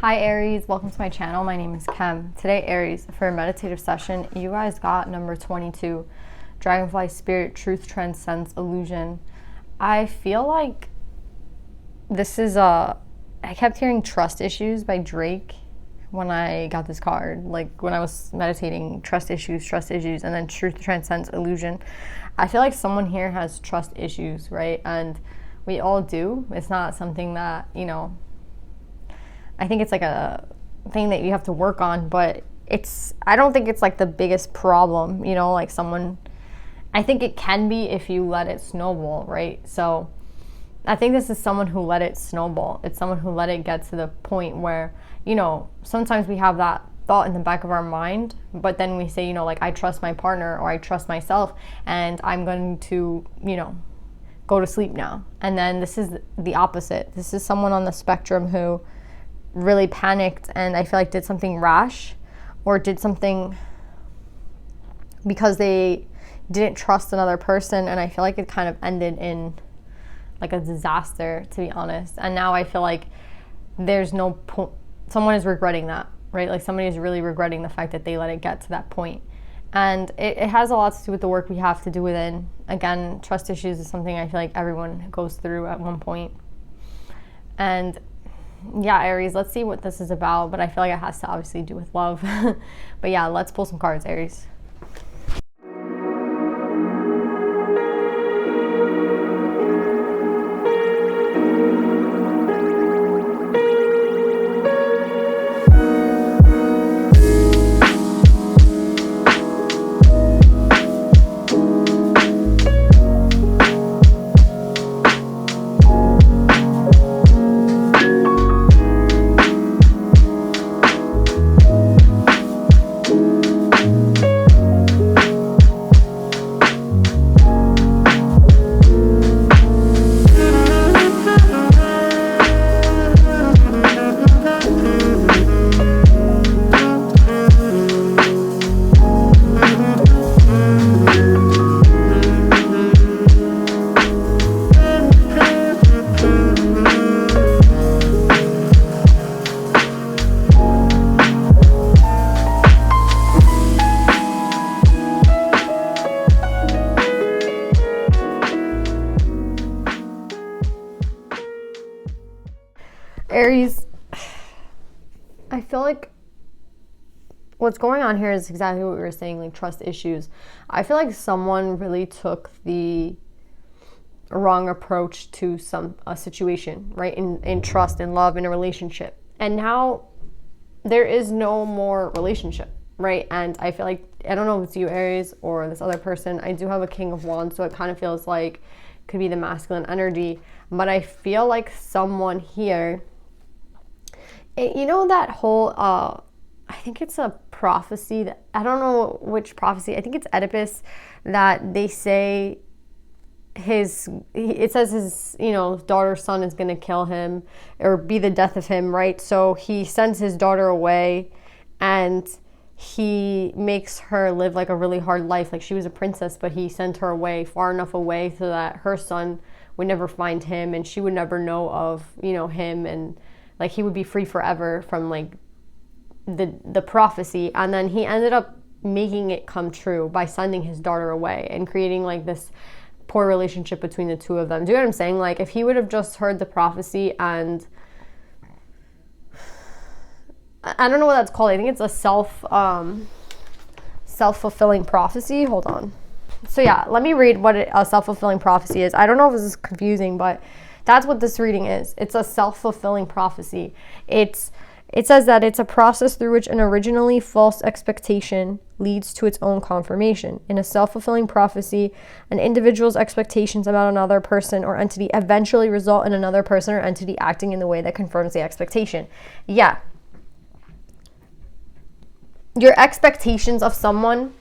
Hi Aries, welcome to my channel. My name is Kem. Today, Aries, for a meditative session, you guys got number 22, Dragonfly Spirit, Truth Transcends Illusion. I feel like this is I kept hearing Trust Issues by Drake when I got this card. Like when I was meditating, trust issues, and then Truth Transcends Illusion. I feel like someone here has trust issues, right? And we all do. It's not something that, I think it's like a thing that you have to work on, but I don't think it's like the biggest problem, I think it can be if you let it snowball, right? So I think this is someone who let it snowball. It's someone who let it get to the point where, sometimes we have that thought in the back of our mind, but then we say, I trust my partner or I trust myself and I'm going to, go to sleep now. And then this is the opposite. This is someone on the spectrum who really panicked and I feel like did something rash or did something because they didn't trust another person, and I feel like it kind of ended in like a disaster, to be honest. And now I feel like there's no point. Someone is regretting that, right? Like somebody is really regretting the fact that they let it get to that point. And it has a lot to do with the work we have to do within. Again, trust issues is something I feel like everyone goes through at one point. And yeah, Aries, let's see what this is about, but I feel like it has to obviously do with love. But yeah, let's pull some cards, Aries. Aries, I feel like what's going on here is exactly what we were saying, like trust issues. I feel like someone really took the wrong approach to a situation, right? In trust, in love, in a relationship. And now there is no more relationship, right? And I feel like, I don't know if it's you, Aries, or this other person. I do have a King of Wands, so it kind of feels like it could be the masculine energy. But I feel like someone here, that whole, I think it's a prophecy that, I don't know which prophecy, I think it's Oedipus, that they say it says his, daughter's son is going to kill him or be the death of him, right? So he sends his daughter away and he makes her live like a really hard life. Like she was a princess, but he sent her away, far enough away so that her son would never find him and she would never know of, him, and like he would be free forever from like the prophecy. And then he ended up making it come true by sending his daughter away and creating like this poor relationship between the two of them. Do you know what I'm saying? Like if he would have just heard the prophecy and I don't know what that's called. I think it's a self-fulfilling prophecy. Hold on. So yeah, let me read what a self-fulfilling prophecy is. I don't know if this is confusing, but that's what this reading is. It's a self-fulfilling prophecy. It says that it's a process through which an originally false expectation leads to its own confirmation. In a self-fulfilling prophecy, an individual's expectations about another person or entity eventually result in another person or entity acting in the way that confirms the expectation. Yeah. Your expectations of someone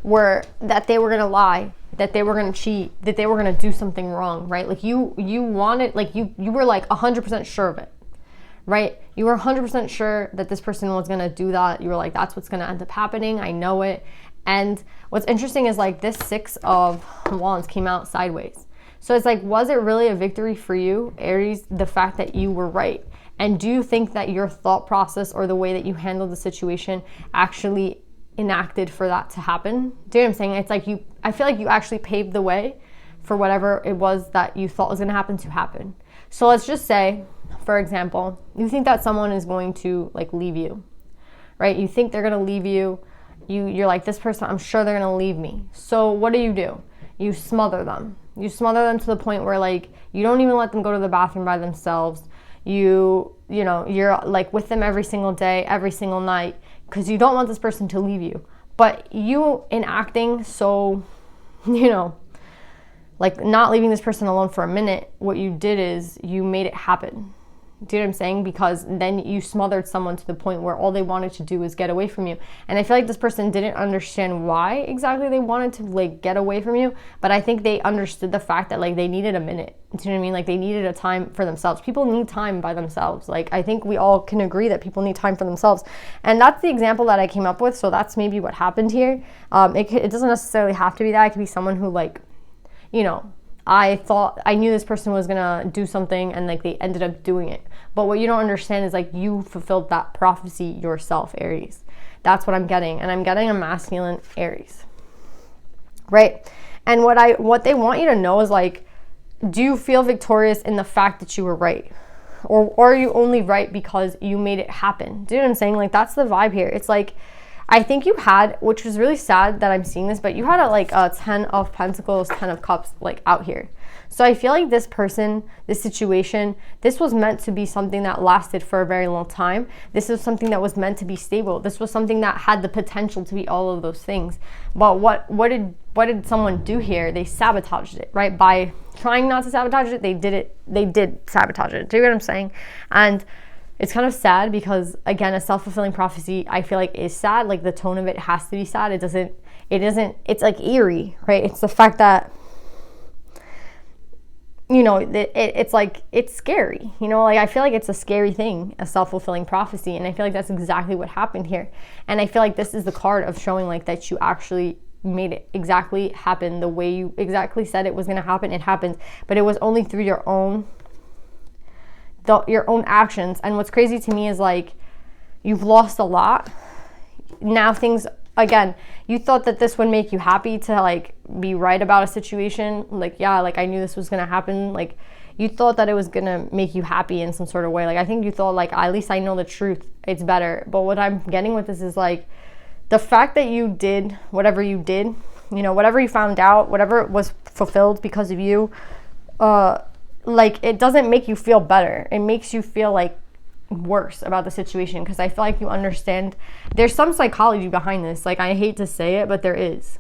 were that they were going to lie, that they were going to cheat, that they were going to do something wrong, right? Like you wanted, like you were like 100% sure of it, right? You were 100% sure that this person was going to do that. You were like, that's what's going to end up happening. I know it. And what's interesting is like this 6 of Wands came out sideways. So it's like, was it really a victory for you, Aries, the fact that you were right? And do you think that your thought process or the way that you handled the situation actually enacted for that to happen? Do you know what I'm saying? It's like I feel like you actually paved the way for whatever it was that you thought was going to happen. So let's just say, for example, you think that someone is going to like leave you, right? You think they're going to leave you. You're like, this person, I'm sure they're going to leave me. So what do? You smother them. You smother them to the point where like you don't even let them go to the bathroom by themselves. You're like with them every single day, every single night, because you don't want this person to leave you. But you, in acting so, like not leaving this person alone for a minute, what you did is you made it happen. Do you know what I'm saying? Because then you smothered someone to the point where all they wanted to do was get away from you. And I feel like this person didn't understand why exactly they wanted to like get away from you, but I think they understood the fact that like they needed a minute. Do you know what I mean? Like they needed a time for themselves. People need time by themselves. Like I think we all can agree that people need time for themselves. And that's the example that I came up with. So that's maybe what happened here. It doesn't necessarily have to be that. It could be someone who like, I knew this person was gonna do something and like they ended up doing it. But what you don't understand is like you fulfilled that prophecy yourself, Aries. That's what I'm getting. And I'm getting a masculine Aries. Right? And what they want you to know is like, do you feel victorious in the fact that you were right? Or are you only right because you made it happen? Do you know what I'm saying? Like that's the vibe here. It's like, I think you had, which was really sad that I'm seeing this, but you had a 10 of Pentacles, 10 of Cups like out here. So I feel like this person, this situation, this was meant to be something that lasted for a very long time. This is something that was meant to be stable. This was something that had the potential to be all of those things. But what did someone do here? They sabotaged it, right? By trying not to sabotage it, they did sabotage it. Do you get what I'm saying? And it's kind of sad because, again, a self-fulfilling prophecy, I feel like is sad. Like the tone of it has to be sad. It isn't, it's like eerie, right? It's the fact that, it's like, it's scary, like I feel like it's a scary thing, a self-fulfilling prophecy. And I feel like that's exactly what happened here. And I feel like this is the card of showing like that you actually made it exactly happen the way you exactly said it was going to happen. It happened, but it was only through your own actions. And what's crazy to me is like you've lost a lot. Now things, again, you thought that this would make you happy to like be right about a situation. Like, yeah, like I knew this was gonna happen. Like you thought that it was gonna make you happy in some sort of way. Like I think you thought like, at least I know the truth, it's better. But what I'm getting with this is like the fact that you did whatever you did, whatever you found out, whatever was fulfilled because of you, like it doesn't make you feel better. It makes you feel like worse about the situation, because I feel like you understand there's some psychology behind this. Like I hate to say it, but there is.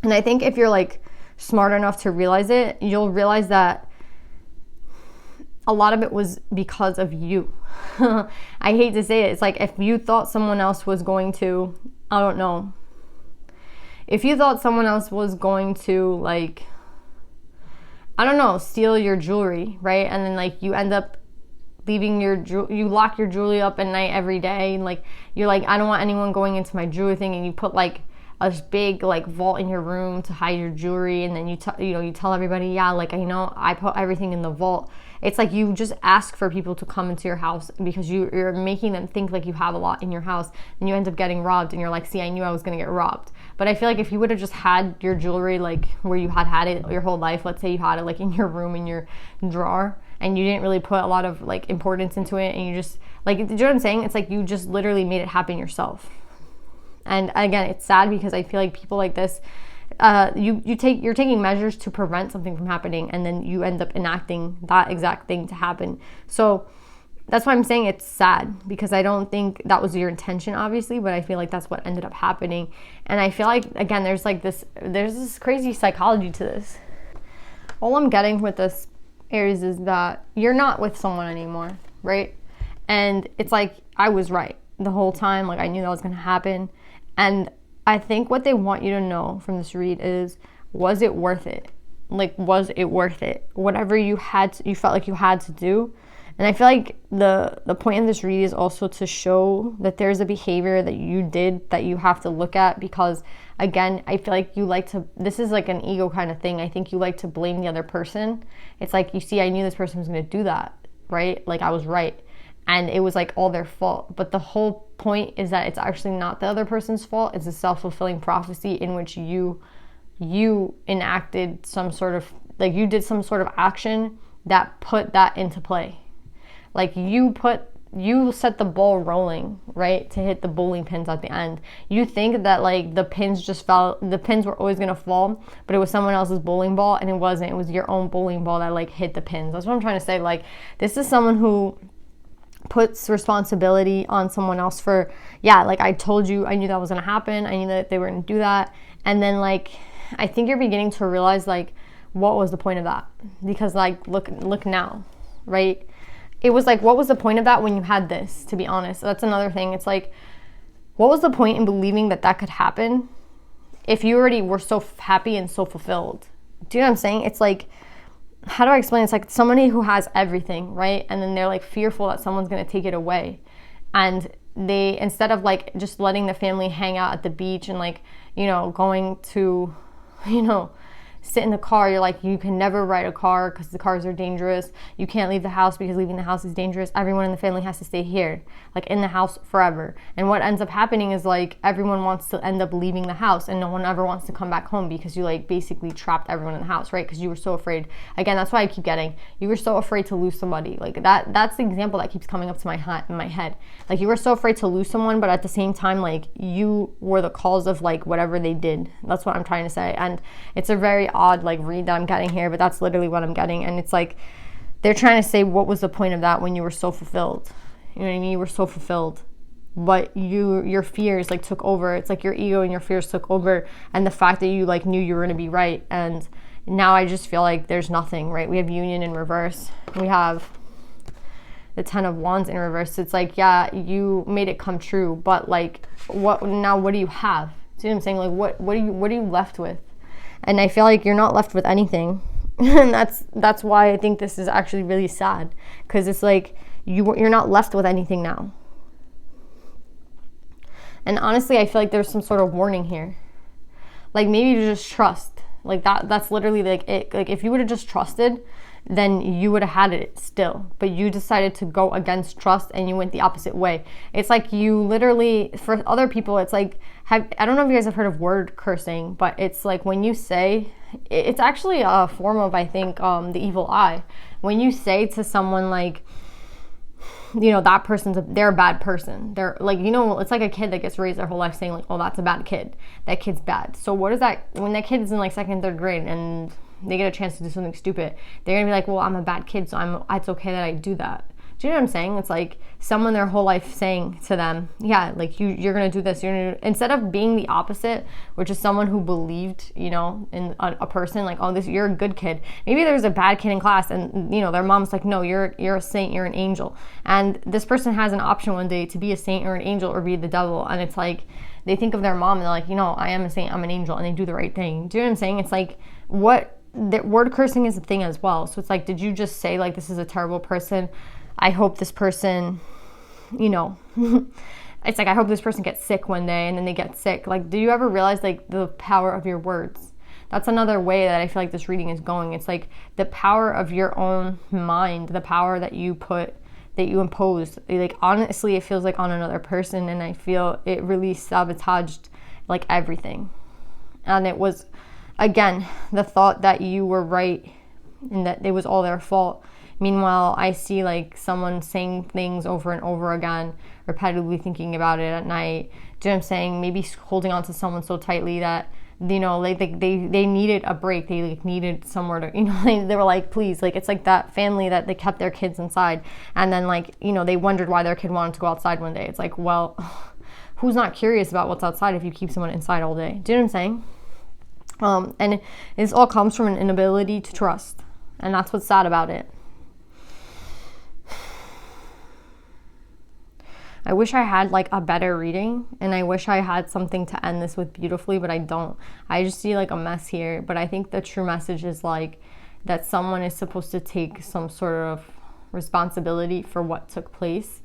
And I think if you're like smart enough to realize it, you'll realize that a lot of it was because of you. I hate to say it. It's like if you thought someone else was going to, I don't know, if you thought someone else was going to like, I don't know, steal your jewelry, right? And then like you end up leaving you lock your jewelry up at night every day, and like you're like, I don't want anyone going into my jewelry thing, and you put like a big like vault in your room to hide your jewelry, and then you tell everybody, yeah, like I put everything in the vault. It's like you just ask for people to come into your house because you're making them think like you have a lot in your house, and you end up getting robbed, and you're like, see, I knew I was gonna get robbed. But I feel like if you would have just had your jewelry like where you had it your whole life, let's say you had it like in your room, in your drawer, and you didn't really put a lot of like importance into it, and you just like, do you know what I'm saying? It's like you just literally made it happen yourself. And again, it's sad because I feel like people like this, you're taking measures to prevent something from happening, and then you end up enacting that exact thing to happen. So that's why I'm saying it's sad, because I don't think that was your intention, obviously, but I feel like that's what ended up happening. And I feel like, again, there's this crazy psychology to this. All I'm getting with this, Aries, is that you're not with someone anymore, right? And it's like, I was right the whole time. Like I knew that was going to happen. And I think what they want you to know from this read is, was it worth it? Like, was it worth it? Whatever you felt like you had to do. And I feel like the point of this read is also to show that there's a behavior that you did that you have to look at, because again, I feel like you like to, this is like an ego kind of thing. I think you like to blame the other person. It's like, you see, I knew this person was going to do that, right? Like I was right. And it was like all their fault. But the whole point is that it's actually not the other person's fault. It's a self-fulfilling prophecy in which you enacted some sort of, like you did some sort of action that put that into play. Like you set the ball rolling, right, to hit the bowling pins at the end. You think that like the pins were always gonna fall, but it was someone else's bowling ball, and it wasn't. It was your own bowling ball that like hit the pins. That's what I'm trying to say. Like, this is someone who puts responsibility on someone else for, yeah, like I told you, I knew that was gonna happen. I knew that they were gonna do that. And then like, I think you're beginning to realize like, what was the point of that? Because like, look now, right? It was like, what was the point of that when you had this, to be honest? That's another thing. It's like, what was the point in believing that that could happen if you already were so happy and so fulfilled? Do you know what I'm saying? It's like, how do I explain? It's like somebody who has everything, right? And then they're like fearful that someone's going to take it away. And they, instead of like just letting the family hang out at the beach and like, you know, going to, you know, sit in the car, you're like, you can never ride a car because the cars are dangerous. You can't leave the house because leaving the house is dangerous. Everyone in the family has to stay here, like in the house forever. And what ends up happening is like everyone wants to end up leaving the house and no one ever wants to come back home because you like basically trapped everyone in the house, right? Because you were so afraid. Again, that's why I keep getting, you were so afraid to lose somebody. Like that's the example that keeps coming up to in my head. Like you were so afraid to lose someone, but at the same time, like you were the cause of like whatever they did. That's what I'm trying to say. And it's a very odd like read that I'm getting here, but that's literally what I'm getting. And it's like they're trying to say, what was the point of that when you were so fulfilled? You know what I mean? You were so fulfilled, but your fears like took over. It's like your ego and your fears took over, and the fact that you like knew you were going to be right. And now I just feel like there's nothing, right? We have union in reverse. We have the 10 of Wands in reverse. It's like, yeah, you made it come true, but like what now? What do you have? See what I'm saying? Like what are you left with? And I feel like you're not left with anything. And that's why I think this is actually really sad, because it's like you're not left with anything now. And honestly, I feel like there's some sort of warning here. Like maybe you just trust. Like that's literally like it. Like if you would have just trusted, then you would have had it still. But you decided to go against trust and you went the opposite way. It's like you literally, for other people, it's like, I don't know if you guys have heard of word cursing, but it's like when you say, it's actually a form of, I think, the evil eye. When you say to someone like, you know, that they're a bad person. They're like, you know, it's like a kid that gets raised their whole life saying like, oh, that's a bad kid. That kid's bad. So what is that, when that kid is in like second and third grade and they get a chance to do something stupid, they're gonna be like, well, I'm a bad kid, so it's okay that I do that. Do you know what I'm saying? It's like someone their whole life saying to them, yeah, like you're gonna do this, instead of being the opposite, which is someone who believed, you know, in a person, like, oh, you're a good kid. Maybe there's a bad kid in class and, you know, their mom's like, no, you're a saint, you're an angel. And this person has an option one day to be a saint or an angel or be the devil. And it's like, they think of their mom and they're like, you know, I am a saint, I'm an angel, and they do the right thing. Do you know what I'm saying? It's like, the word cursing is a thing as well. So it's like, did you just say like, this is a terrible person? I hope this person, you know, it's like, I hope this person gets sick one day, and then they get sick. Like, do you ever realize like the power of your words? That's another way that I feel like this reading is going. It's like the power of your own mind, the power that you impose. Like, honestly, it feels like on another person, and I feel it really sabotaged like everything. And it was, again, the thought that you were right and that it was all their fault. Meanwhile, I see like someone saying things over and over again, repetitively thinking about it at night. Do you know what I'm saying? Maybe holding on to someone so tightly that, you know, like they needed a break. They like needed somewhere to, you know, they were like, please, like, it's like that family that they kept their kids inside. And then like, you know, they wondered why their kid wanted to go outside one day. It's like, well, who's not curious about what's outside if you keep someone inside all day? Do you know what I'm saying? And this all comes from an inability to trust. And that's what's sad about it. I wish I had like a better reading, and I wish I had something to end this with beautifully, but I don't. I just see like a mess here. But I think the true message is like that someone is supposed to take some sort of responsibility for what took place.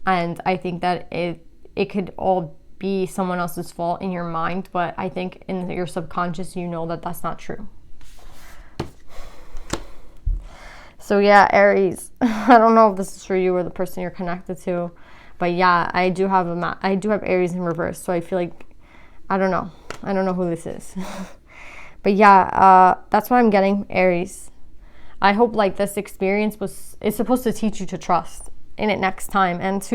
And I think that it could all be someone else's fault in your mind, but I think in your subconscious you know that that's not true. So yeah, Aries, I don't know if this is for you or the person you're connected to, but yeah, I do have Aries in reverse. So I feel like, I don't know who this is. But yeah, that's what I'm getting, Aries. I hope like this experience is supposed to teach you to trust in it next time, and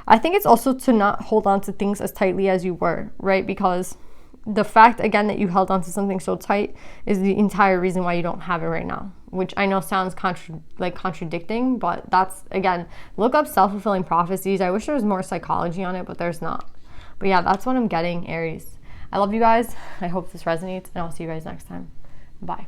I think it's also to not hold on to things as tightly as you were, right? Because the fact, again, that you held on to something so tight is the entire reason why you don't have it right now, which I know sounds contradicting, but that's, again, look up self-fulfilling prophecies. I wish there was more psychology on it, but there's not. But yeah, that's what I'm getting, Aries. I love you guys. I hope this resonates, and I'll see you guys next time. Bye.